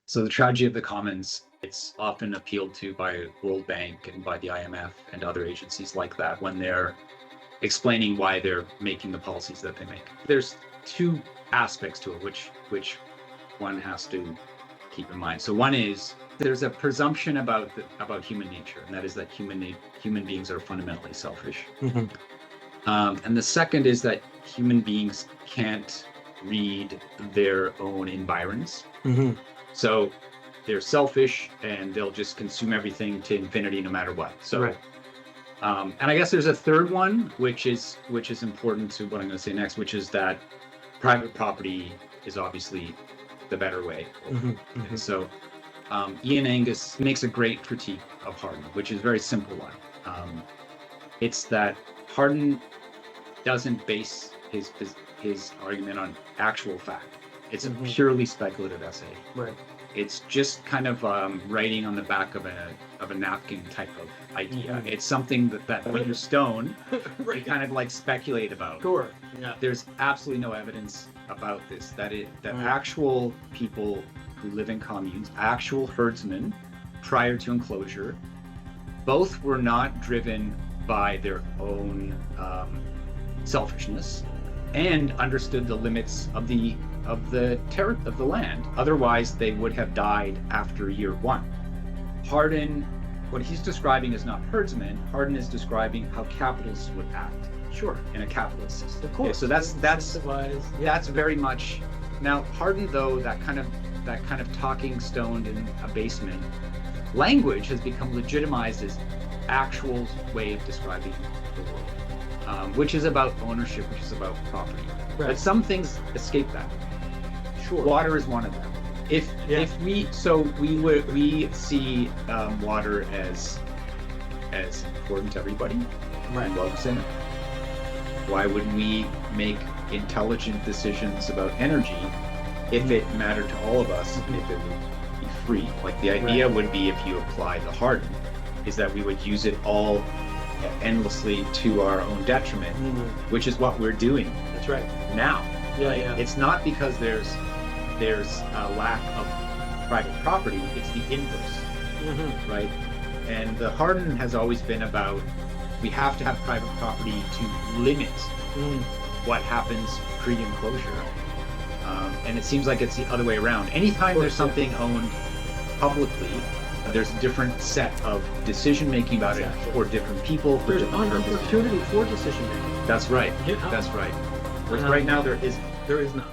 So the tragedy of the commons, it's often appealed to by World Bank and by the IMF and other agencies like that when they're explaining why they're making the policies that they make. There's two aspects to it, which one has to keep in mind. So one is there's a presumption about human nature, and that is that human beings are fundamentally selfish. And the second is that human beings can't read their own environs. So they're selfish and they'll just consume everything to infinity no matter what. So, Right. And I guess there's a third one, which is important to what I'm going to say next, which is that private property is obviously the better way. And so Ian Angus makes a great critique of Hardin, which is a very simple one. It's that Hardin doesn't base his argument on actual fact. It's a purely speculative essay. Right. It's just kind of writing on the back of a napkin type of idea. It's something that when you're stoned, you kind of like speculate about. Sure. Yeah. There's absolutely no evidence about this. That actual people who live in communes, actual herdsmen, prior to enclosure, both were not driven by their own selfishness, and understood the limits of the land. Otherwise, they would have died after year one. Hardin, what he's describing is not herdsmen. Hardin is describing how capitalists would act. Sure. In a capitalist system. Of course. Okay, so that's very much. Now, Hardin, though, that kind of talking stoned in a basement language has become legitimized as actual way of describing the world, which is about ownership, which is about property. Right. But some things escape that. Sure. Water is one of them. If we see water as important to everybody, Right. loves it. Why would we make intelligent decisions about energy if it mattered to all of us, if it would be free? Like the idea would be, if you apply the Hardin, is that we would use it all endlessly to our own detriment, which is what we're doing. That's right. Now. Yeah, Right? yeah. It's not because there's a lack of private property, it's the inverse, right? And the Hardin has always been about, we have to have private property to limit what happens pre-enclosure. And it seems like it's the other way around. Anytime there's something owned publicly, there's a different set of decision-making about it for different people, for There's different an purposes. opportunity for decision making. That's right. Yeah. That's right. Right now there isn't. There is not.